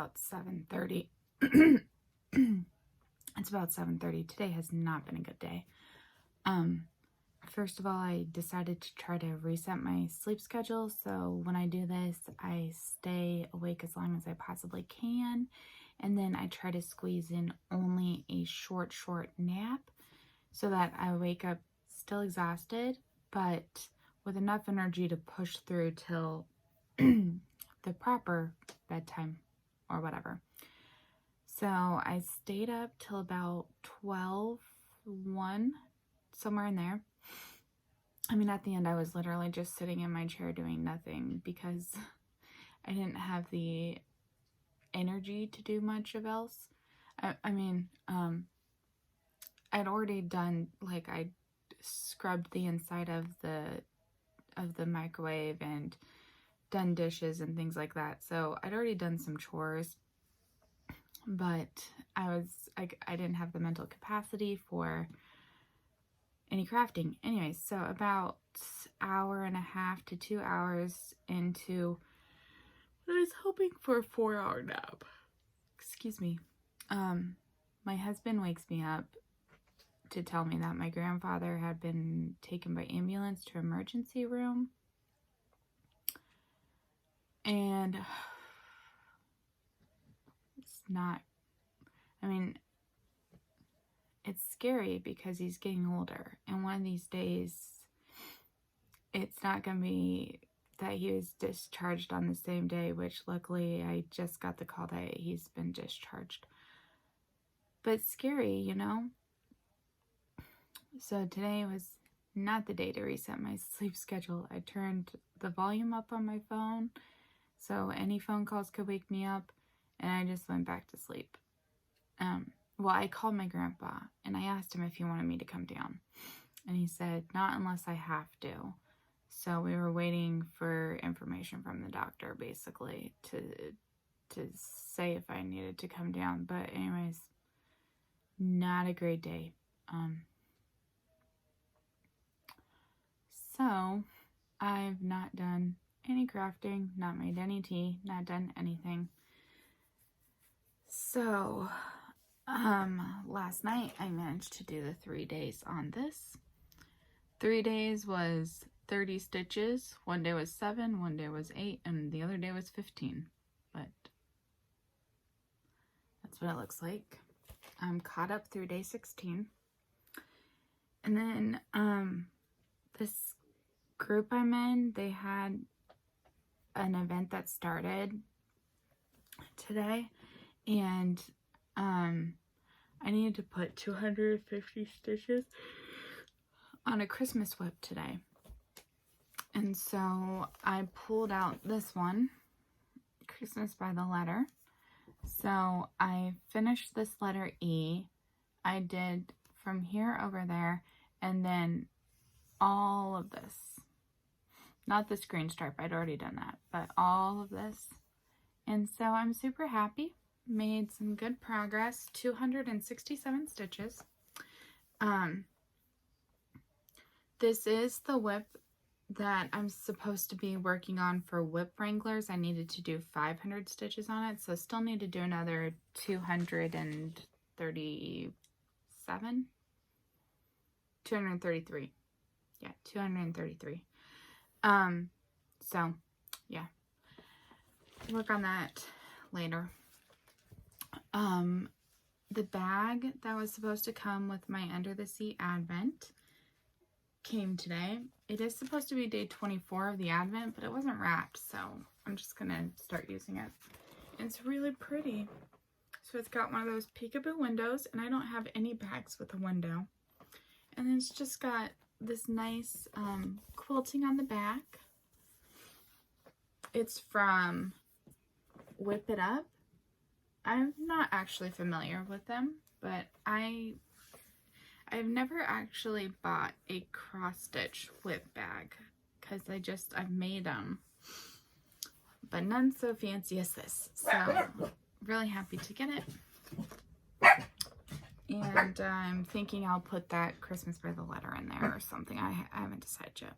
about 7:30. It's about 7:30. Today has not been a good day. First of all, I decided to try to reset my sleep schedule. So when I do this, I stay awake as long as I possibly can. And then I try to squeeze in only a short nap so that I wake up still exhausted, but with enough energy to push through till the proper bedtime or whatever. So I stayed up till about 12:01, somewhere in there. I mean, at the end, I was literally just sitting in my chair doing nothing because I didn't have the energy to do much of else. I'd already done, like, I scrubbed the inside of the microwave and done dishes and things like that. So I'd already done some chores, but I didn't have the mental capacity for any crafting. Anyways, so about hour and a half to 2 hours into what I was hoping for a 4-hour nap. Excuse me. My husband wakes me up to tell me that my grandfather had been taken by ambulance to emergency room. And it's not, it's scary because he's getting older. And one of these days, it's not going to be that he was discharged on the same day, which luckily I just got the call that he's been discharged. But it's scary, you know? So today was not the day to reset my sleep schedule. I turned the volume up on my phone so any phone calls could wake me up, and I just went back to sleep. Well, I called my grandpa and I asked him if he wanted me to come down, and he said not unless I have to. So we were waiting for information from the doctor, basically, to say if I needed to come down. But anyways, not a great day. So I've not done any crafting, not made any tea, not done anything. So last night I managed to do the 3 days on this. 3 days was 30 stitches. One day was 7, one day was 8, and the other day was 15. But that's what it looks like. I'm caught up through day 16. And then this group I'm in, they had an event that started today, and I needed to put 250 stitches on a Christmas whip today. And so I pulled out this one, Christmas by the letter. So I finished this letter E. I did from here over there, and then all of this. Not this green stripe, I'd already done that, but all of this. And so I'm super happy. Made some good progress. 267 stitches. This is the whip that I'm supposed to be working on for whip wranglers. I needed to do 500 stitches on it, so still need to do another 237? 233. Yeah, 233. So, yeah. Work on that later. The bag that was supposed to come with my Under the Sea Advent came today. It is supposed to be day 24 of the Advent, but it wasn't wrapped, so I'm just gonna start using it. It's really pretty. So it's got one of those peekaboo windows, and I don't have any bags with a window. And then it's just got this nice quilting on the back. It's from Whip It Up. I'm not actually familiar with them, but I've never actually bought a cross-stitch whip bag because I've made them, but none so fancy as this. So really happy to get it. And I'm thinking I'll put that Christmas by the letter in there or something. I haven't decided yet.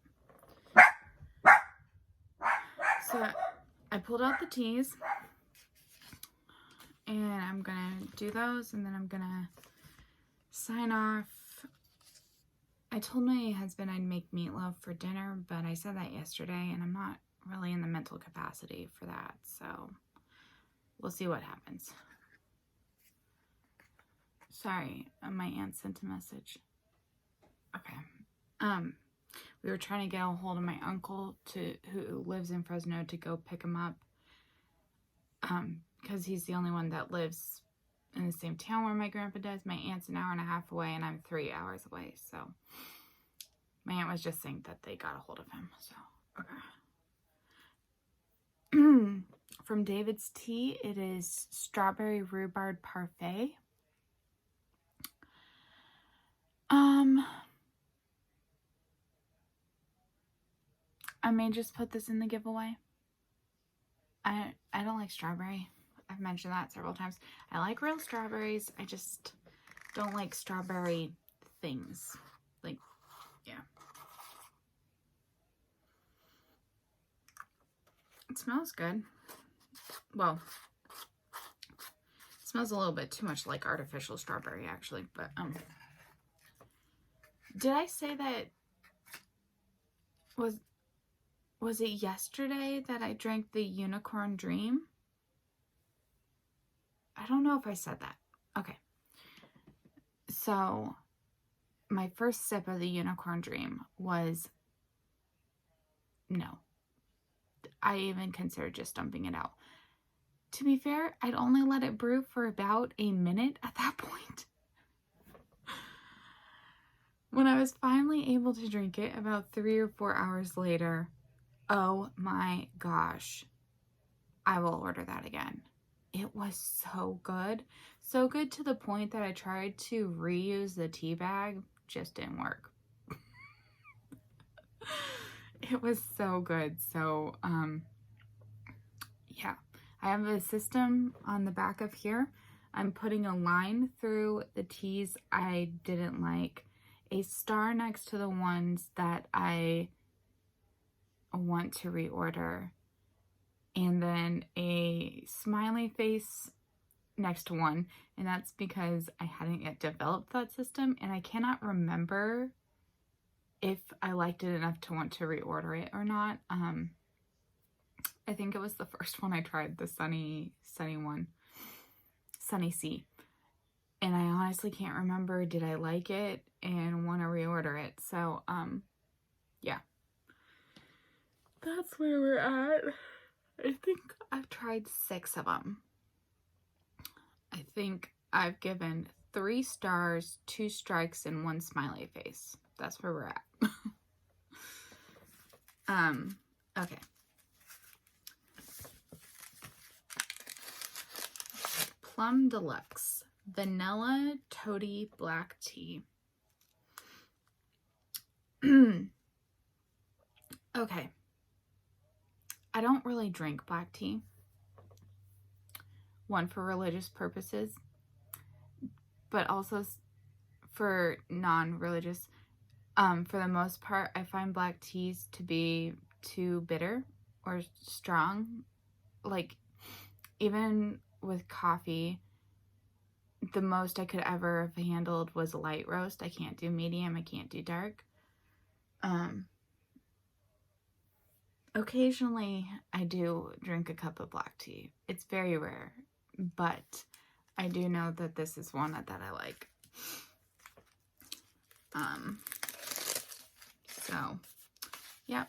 So I pulled out the tees. and I'm gonna do those, and then I'm gonna sign off. I told my husband I'd make meatloaf for dinner, but I said that yesterday, and I'm not really in the mental capacity for that, so we'll see what happens. Sorry, my aunt sent a message. Okay. We were trying to get a hold of my uncle who lives in Fresno to go pick him up. Because he's the only one that lives in the same town where my grandpa does. My aunt's an hour and a half away, and I'm 3 hours away. So my aunt was just saying that they got a hold of him. So okay. From David's Tea, it is strawberry rhubarb parfait. I may just put this in the giveaway. I don't like strawberry. I've mentioned that several times. I like real strawberries. I just don't like strawberry things. Like, yeah. It smells good. Well, it smells a little bit too much like artificial strawberry, actually. But, did I say that was it yesterday that I drank the Unicorn Dream? I don't know if I said that. Okay. So, my first sip of the Unicorn Dream was, no. I even considered just dumping it out. To be fair, I'd only let it brew for about a minute at that point. When I was finally able to drink it about 3 or 4 hours later, oh my gosh, I will order that again. It was so good. So good to the point that I tried to reuse the tea bag. Just didn't work. It was so good. So, yeah. I have a system on the back of here. I'm putting a line through the teas I didn't like, a star next to the ones that I want to reorder, and then a smiley face next to one, and that's because I hadn't yet developed that system, and I cannot remember if I liked it enough to want to reorder it or not. I think it was the first one I tried, the Sunny one, Sunny C, and I honestly can't remember, did I like it and want to reorder it. So yeah, that's where we're at. I think I've tried 6 of them. I think I've given 3 stars, 2 strikes, and 1 smiley face. That's where we're at. Okay. Plum Deluxe Vanilla Toady Black Tea. Okay. I don't really drink black tea. One, for religious purposes, but also for non-religious. For the most part, I find black teas to be too bitter or strong. Like, even with coffee, the most I could ever have handled was a light roast. I can't do medium. I can't do dark. Occasionally, I do drink a cup of black tea. It's very rare, but I do know that this is one that I like. So, yep.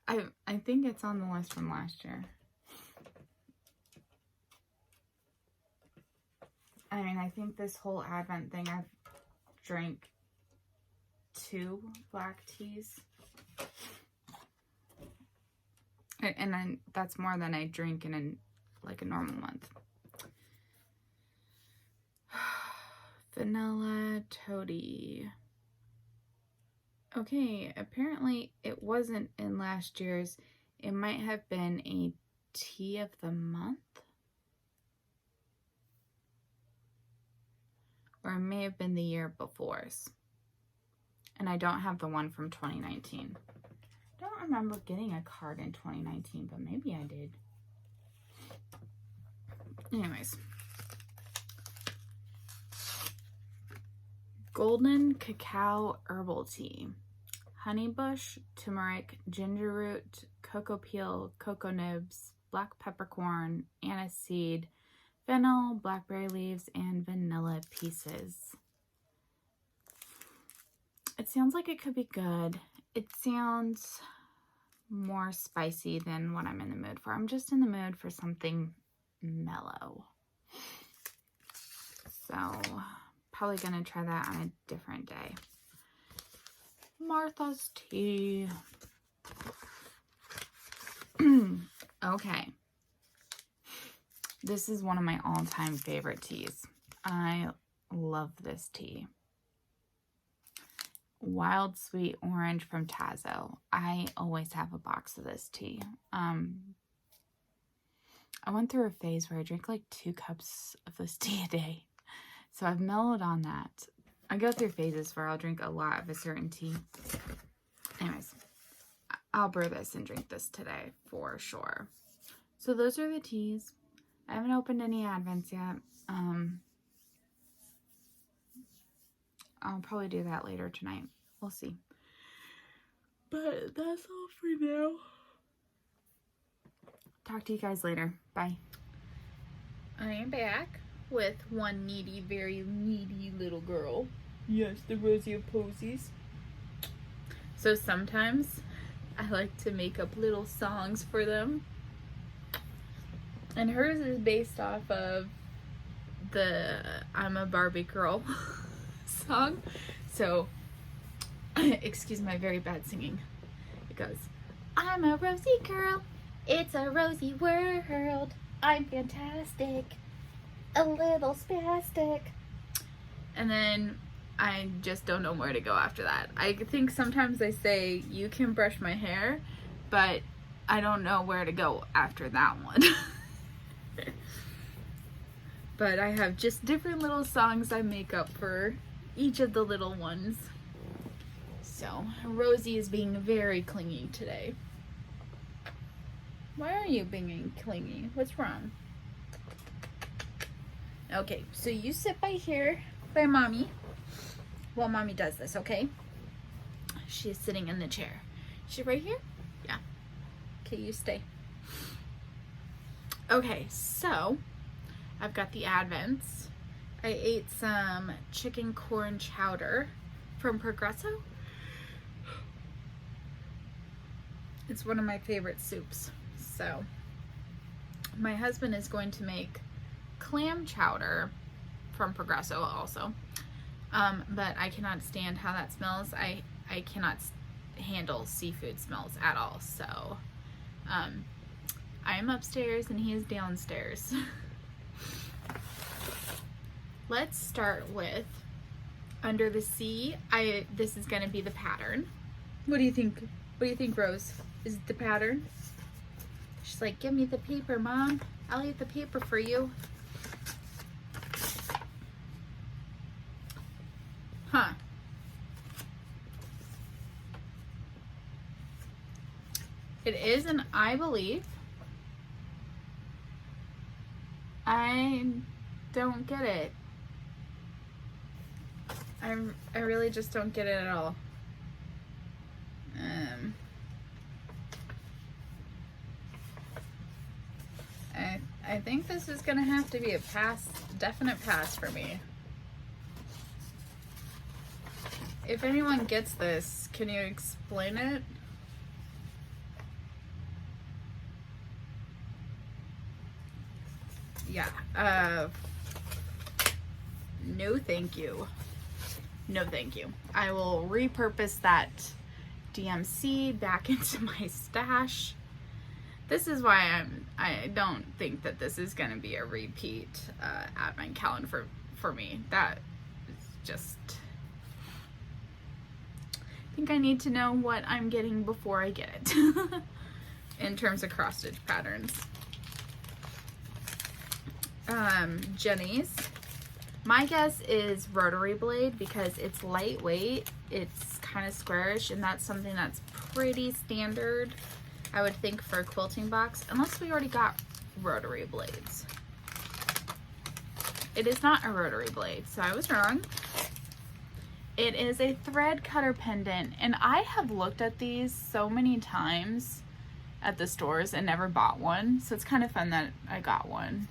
I think it's on the list from last year. I mean, I think this whole Advent thing, I've drank 2 black teas. And then that's more than I drink in a normal month. Vanilla Toady. Okay, apparently it wasn't in last year's. It might have been a tea of the month. Or it may have been the year before's. And I don't have the one from 2019. I don't remember getting a card in 2019, but maybe I did. Anyways. Golden Cacao Herbal Tea. Honeybush, turmeric, ginger root, cocoa peel, cocoa nibs, black peppercorn, anise seed, fennel, blackberry leaves, and vanilla pieces. It sounds like it could be good. It sounds more spicy than what I'm in the mood for. I'm just in the mood for something mellow. So, probably gonna try that on a different day. Martha's tea. Okay. This is one of my all-time favorite teas. I love this tea. Wild Sweet Orange from Tazo. I always have a box of this tea. I went through a phase where I drank like 2 cups of this tea a day. So I've mellowed on that. I go through phases where I'll drink a lot of a certain tea. Anyways, I'll brew this and drink this today for sure. So those are the teas. I haven't opened any Advents yet. I'll probably do that later tonight. We'll see. But that's all for now. Talk to you guys later. Bye. I am back with one needy, very needy little girl. Yes, the Rosie of Posies. So sometimes I like to make up little songs for them. And hers is based off of the I'm a Barbie Girl song. So, excuse my very bad singing. It goes, I'm a Rosie girl. It's a rosy world. I'm fantastic. A little spastic. And then I just don't know where to go after that. I think sometimes I say, you can brush my hair, but I don't know where to go after that one. But I have just different little songs I make up for each of the little ones. So, Rosie is being very clingy today. Why are you being clingy? What's wrong? Okay, so you sit by here by Mommy while Mommy does this, okay? She's sitting in the chair. She right here? Yeah. Okay, you stay. Okay, so I've got the Advents. I ate some chicken corn chowder from Progresso. It's one of my favorite soups. So my husband is going to make clam chowder from Progresso also. But I cannot stand how that smells. I cannot handle seafood smells at all. So I am upstairs and he is downstairs. Let's start with Under the Sea. This is going to be the pattern. What do you think? What do you think, Rose? Is it the pattern? She's like, give me the paper, Mom. I'll eat the paper for you. Huh. It is, and I believe I don't get it. I really just don't get it at all. I think this is gonna have to be a pass, definite pass for me. If anyone gets this, can you explain it? Yeah, no thank you. No thank you. I will repurpose that DMC back into my stash. This is why I don't think that this is going to be a repeat advent calendar for me. That is just, I think I need to know what I'm getting before I get it in terms of cross stitch patterns. Jenny's. My guess is rotary blade because it's lightweight, it's kind of squarish, and that's something that's pretty standard, I would think, for a quilting box, unless we already got rotary blades. It is not a rotary blade, so I was wrong. It is a thread cutter pendant, and I have looked at these so many times at the stores and never bought one, so it's kind of fun that I got one.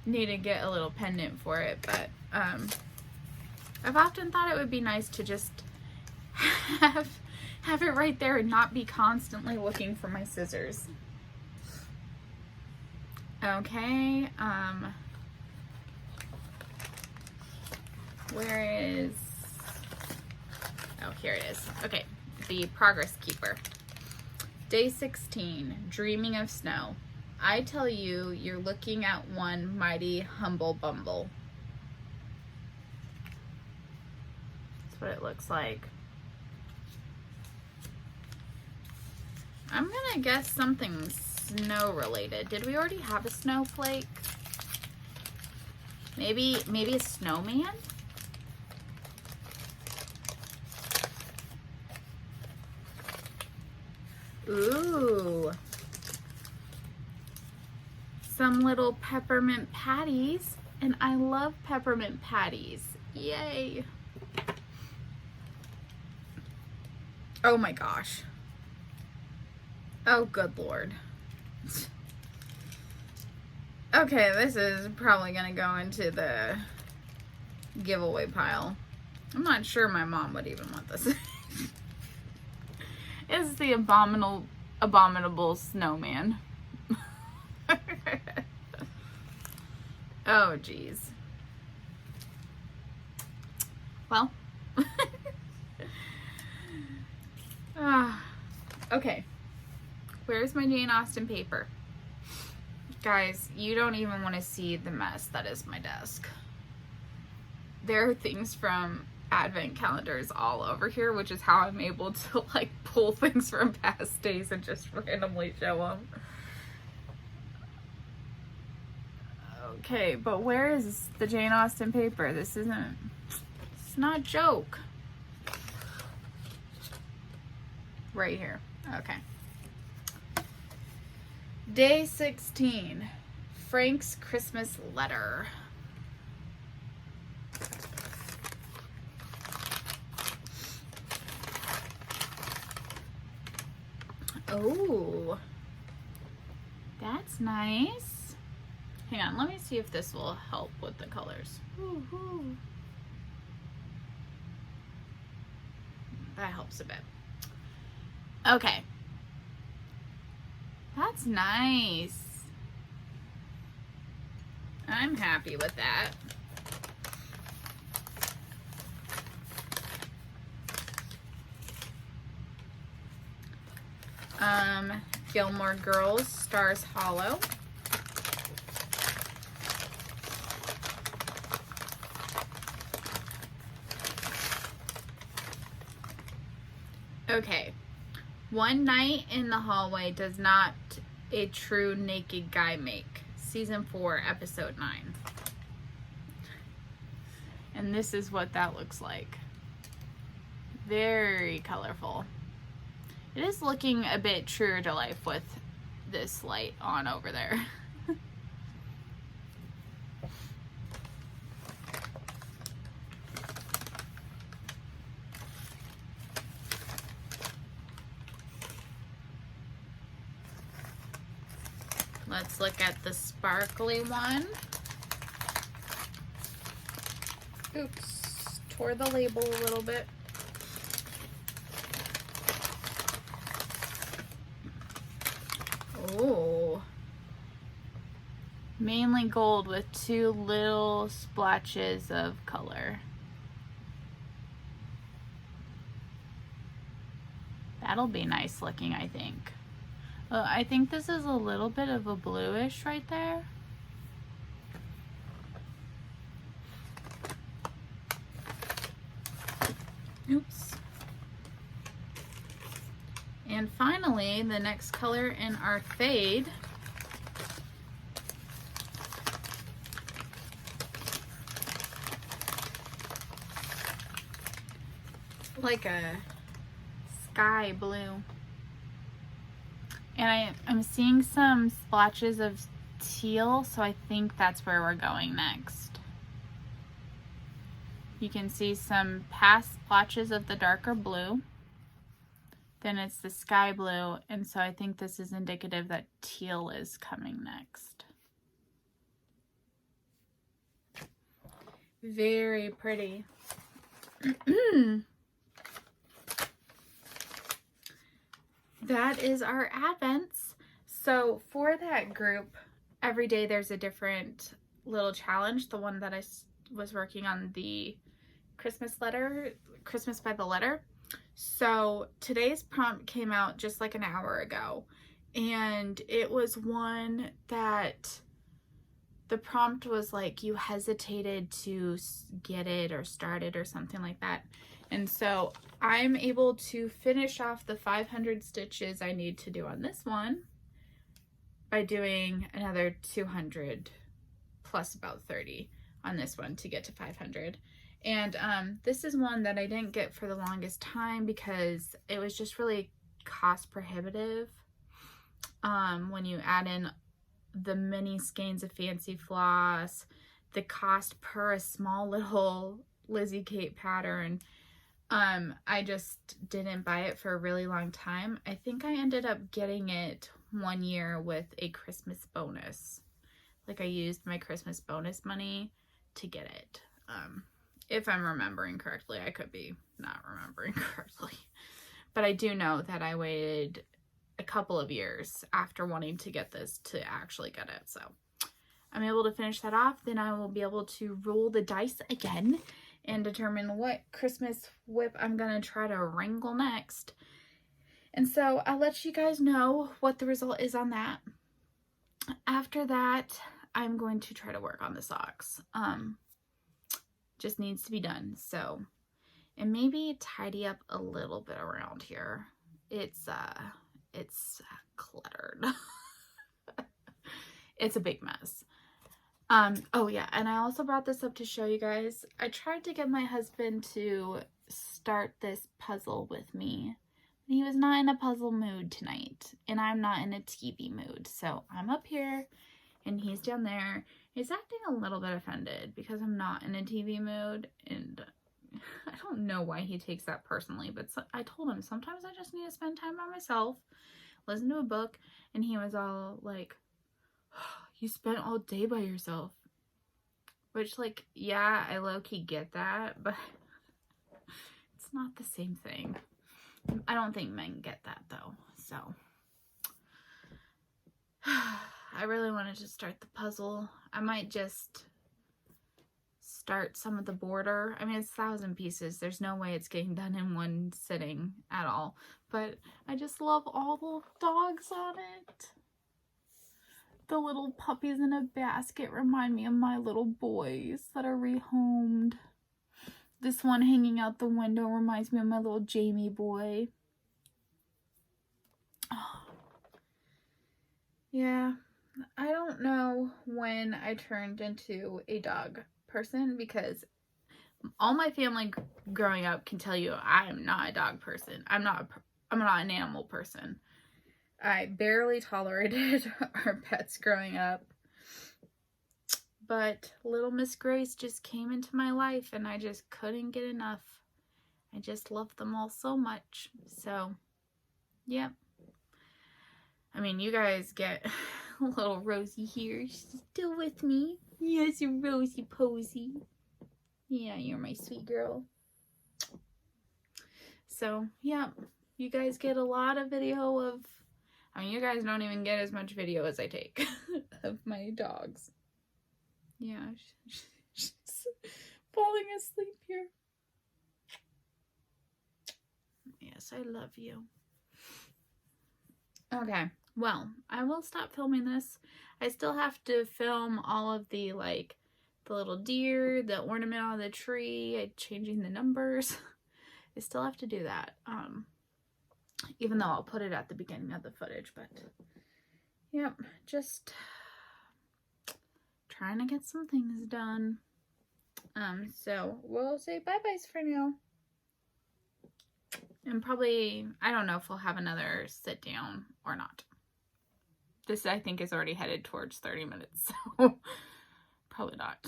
Need to get a little pendant for it, but I've often thought it would be nice to just have it right there and not be constantly looking for my scissors. Okay, where is, oh, here it is. Okay, the Progress Keeper. Day 16, Dreaming of Snow. I tell you, you're looking at one mighty humble bumble. That's what it looks like. I'm gonna guess something snow related. Did we already have a snowflake? Maybe a snowman? Ooh. Some little peppermint patties, and I love peppermint patties. Yay. Oh my gosh. Oh, good Lord. Okay, this is probably gonna go into the giveaway pile. I'm not sure my mom would even want this. It's the abominable snowman. Oh, geez. Well. Okay. Where's my Jane Austen paper? Guys, you don't even want to see the mess that is my desk. There are things from advent calendars all over here, which is how I'm able to like pull things from past days and just randomly show them. Okay, but where is the Jane Austen paper? It's not a joke. Right here. Okay. Day 16, Frank's Christmas letter. Oh, that's nice. Hang on, let me see if this will help with the colors. Woo-hoo. That helps a bit. Okay. That's nice. I'm happy with that. Gilmore Girls, Stars Hollow. Okay. One Night in the Hallway Does Not a True Naked Guy Make. Season 4, Episode 9. And this is what that looks like. Very colorful. It is looking a bit truer to life with this light on over there. Let's look at the sparkly one. Oops, tore the label a little bit. Oh, mainly gold with 2 little splotches of color. That'll be nice looking, I think. I think this is a little bit of a bluish right there. Oops. And finally, the next color in our fade. Like a sky blue. And I'm seeing some splotches of teal, so I think that's where we're going next. You can see some past splotches of the darker blue. Then it's the sky blue, and so I think this is indicative that teal is coming next. Very pretty. That is our Advents. So for that group, every day there's a different little challenge. The one that I was working on, the Christmas letter, Christmas by the letter. So today's prompt came out just like an hour ago, and it was one that the prompt was like you hesitated to get it or start it or something like that. And so I'm able to finish off the 500 stitches I need to do on this one by doing another 200 plus about 30 on this one to get to 500. And this is one that I didn't get for the longest time because it was just really cost prohibitive. When you add in the many skeins of fancy floss, the cost per a small little Lizzie Kate pattern, I just didn't buy it for a really long time. I think I ended up getting it one year with a Christmas bonus. Like I used my Christmas bonus money to get it. If I'm remembering correctly. I could be not remembering correctly. But I do know that I waited a couple of years after wanting to get this to actually get it. So I'm able to finish that off. Then I will be able to roll the dice again and determine what Christmas whip I'm going to try to wrangle next. And so I'll let you guys know what the result is on that. After that, I'm going to try to work on the socks. Just needs to be done. So, and maybe tidy up a little bit around here. It's cluttered. It's a big mess. Oh yeah, and I also brought this up to show you guys. I tried to get my husband to start this puzzle with me. He was not in a puzzle mood tonight, and I'm not in a TV mood. So I'm up here, and he's down there. He's acting a little bit offended because I'm not in a TV mood, and I don't know why he takes that personally, but I told him sometimes I just need to spend time by myself, listen to a book, and he was all like, you spent all day by yourself. Which, like, yeah, I low-key get that, but it's not the same thing. I don't think men get that, though, so. I really wanted to start the puzzle. I might just start some of the border. I mean, it's 1,000 pieces. There's no way it's getting done in one sitting at all. But I just love all the dogs on it. The little puppies in a basket remind me of my little boys that are rehomed. This one hanging out the window reminds me of my little Jamie boy. Oh. Yeah, I don't know when I turned into a dog person because all my family growing up can tell you I am not a dog person. I'm not an animal person. I barely tolerated our pets growing up. But little Miss Grace just came into my life and I just couldn't get enough. I just love them all so much. So, yep. I mean, you guys get little Rosie here. She's still with me. Yes, you Rosie Posy. Yeah, you're my sweet girl. So, yeah. You guys get a lot of video of... I mean, you guys don't even get as much video as I take of my dogs. Yeah, she's falling asleep here. Yes, I love you. Okay, well, I will stop filming this. I still have to film all of the, like, the little deer, the ornament on the tree, changing the numbers. I still have to do that. Even though I'll put it at the beginning of the footage, but yep, just trying to get some things done. So we'll say bye-byes for now. And probably, I don't know if we'll have another sit down or not. This, I think, is already headed towards 30 minutes, so probably not.